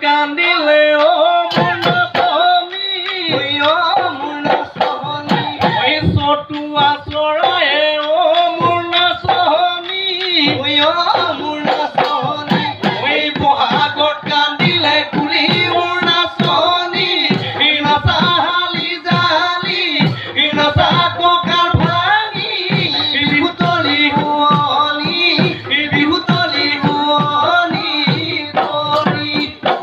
কান্দিলে ও মুনা সহনী ও মুনা সহনী ওই চটুয়া চৰায়ে ও মুনা সহনী ও মুনা সহনী ওই বহাগত কান্দিলে কুলি মুনা সহনী নাচাহালি জালি নাচা কঁকাল ভাঙি বিহুতলি শুৱনি বিহুতলি শুৱনি কৰি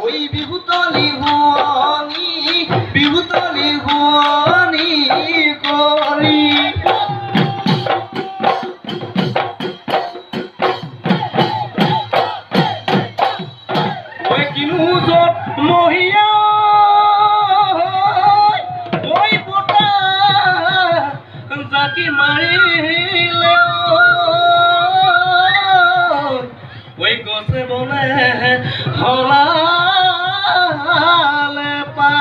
ঐ বিহুতলি শুৱনি বিহুতলি শুৱনি কৰি ঐ কিনো য'ত মহিয়া ঐ পতা জাকি মাৰিলে ঐ গছে বনে হলালে পা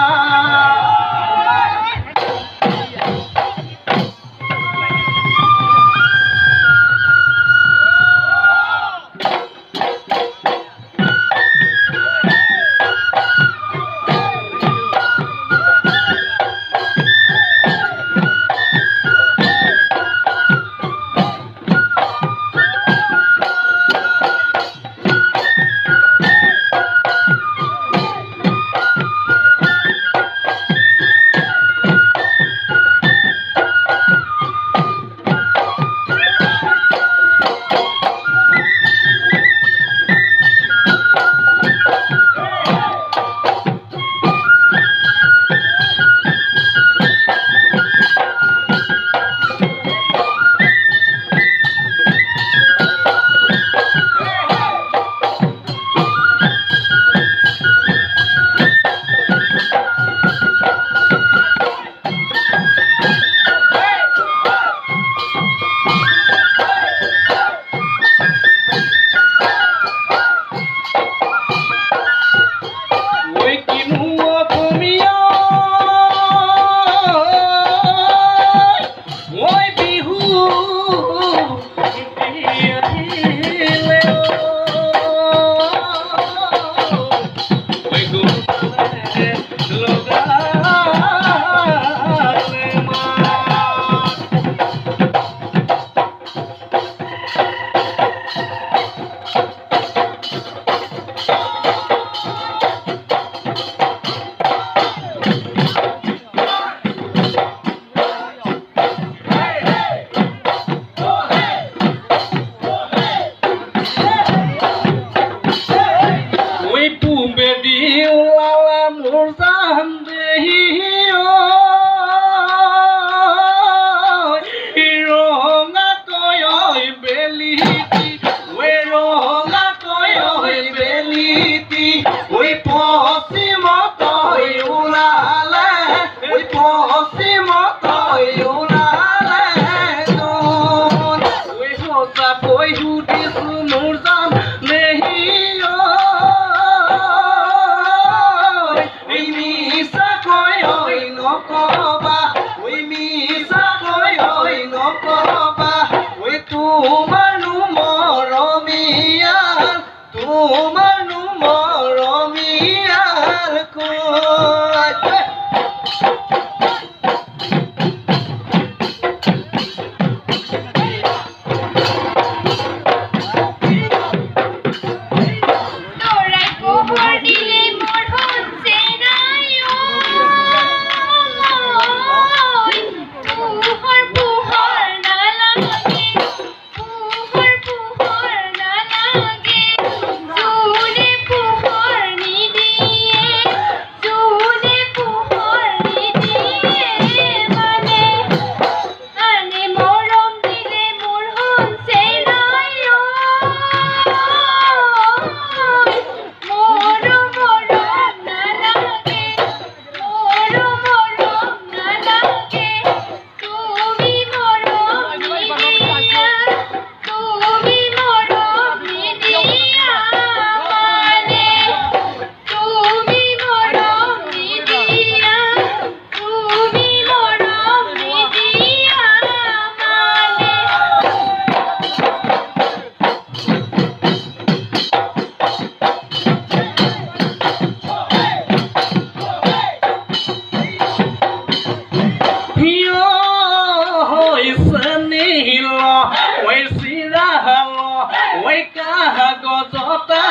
ঐ কাগজতে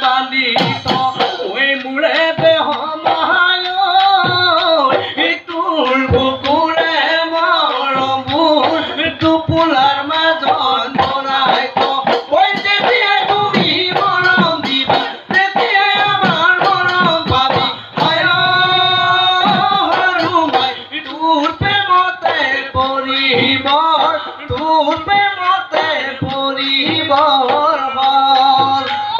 বান্ধি ঐ মোৰে দেহ মহায় তোৰ বুকুৰে মৰমবোৰ টোপোলাৰ মাজত ভৰাই ঐ যেতিয়াই তুমি মৰম দিবা তেতিয়াই আমাৰ মৰম পাবি সৰু মই তোৰ প্ৰেমতে পৰিব তোৰ প্ৰেমতে পৰিব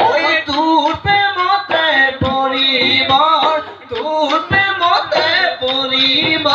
ঐ তোৰ প্ৰেমতে পৰিব তোৰ প্ৰেমতে পৰিব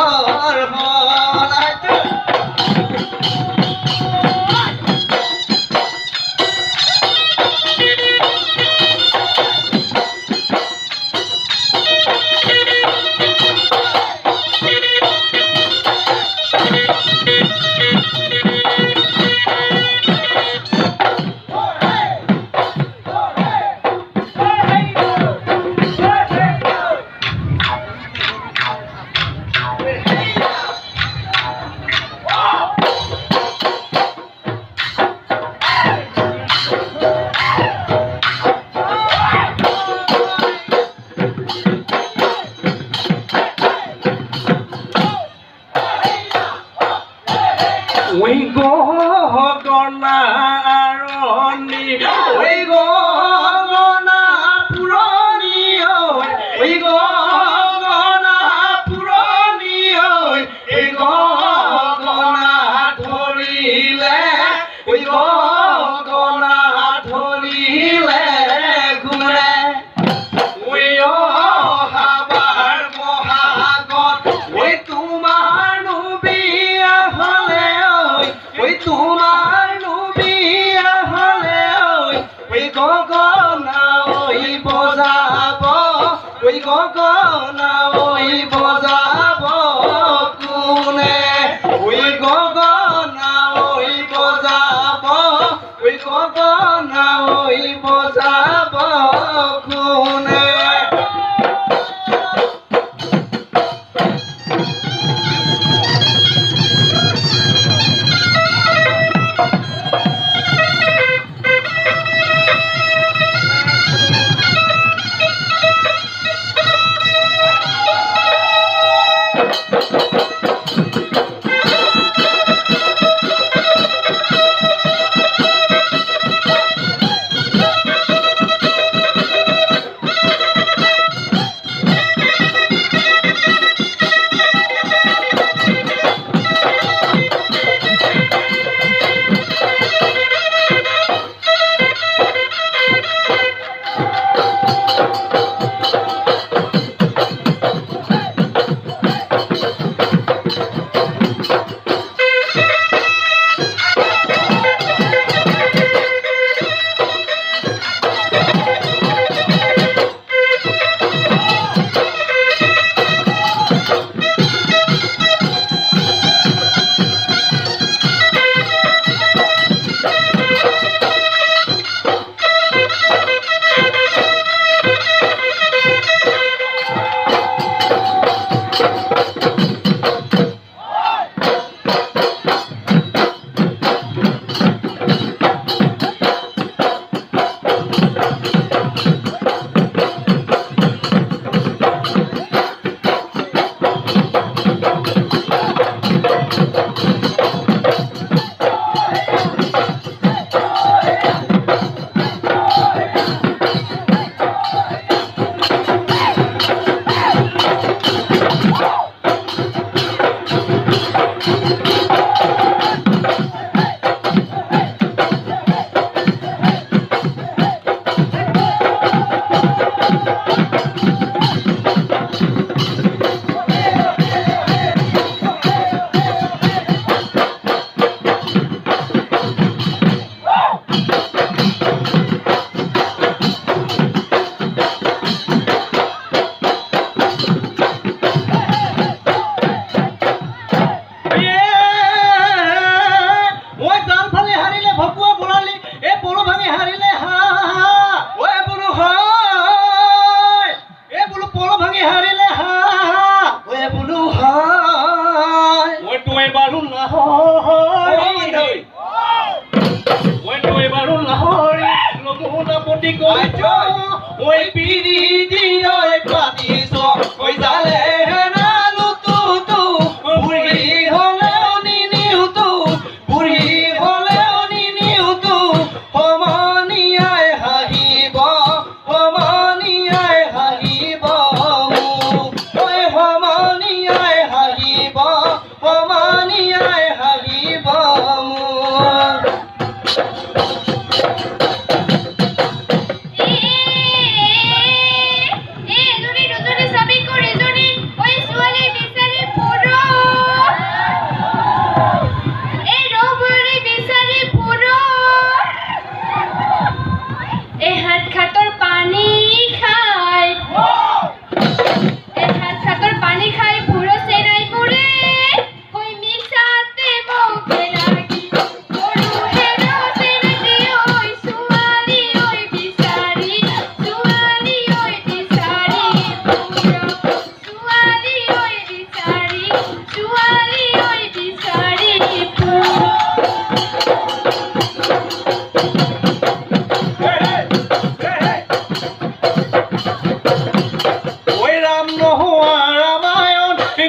ঐ গগনা আৰণি ঐ গগনা পুৰণি ঐ গগনা পুৰণি ঐ গগনা ধৰিলে ঐ গগনা ধৰিলে ঘূৰে ঐ অহাবাৰ বহাগত ঐ তোমাৰ বিয়া হ'লে ঐ তোমাৰ বিয়া হ'লে ঐ গগনা বজাব ঐ গগনা বজাব কোনে ঐ গগনা বজাব ঐ গগনা বজাব কোনে কইছো ওই পিড়ি দিয়ে পাতিছ ওই জালে না লুতু তু বুড়ি হলেও নিনিউ তু বুড়ি হলেও নিনিউ তু সমানিয়াই হাঁহিব সমানিয়াই হাঁহিব ওই সমানিয়াই হাঁহিব সমানিয়াই হাঁহিব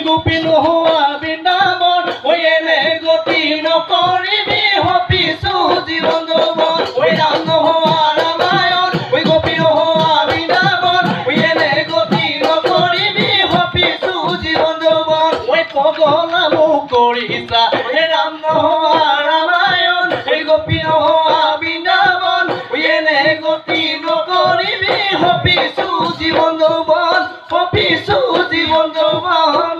গোপী নোহোৱা বৃন্দাবন ঐ এনে গতি নকৰিবি হপিছো জীৱন যৌৱন ঐ ৰাম নোহোৱা ৰামায়ণ ঐ গোপী নোহোৱা বৃন্দাবন ঐ এনে গতি নকৰিবি হপিছো জীৱন যৌৱন ঐ পগলা মোক কৰিছা ঐ ৰাম নোহোৱা ৰামায়ণ ঐ গোপী নোহোৱা বৃন্দাবন ঐ এনে গতি নকৰিবি হপিছো জীৱন যৌৱন হপিছো জীৱন যৌৱন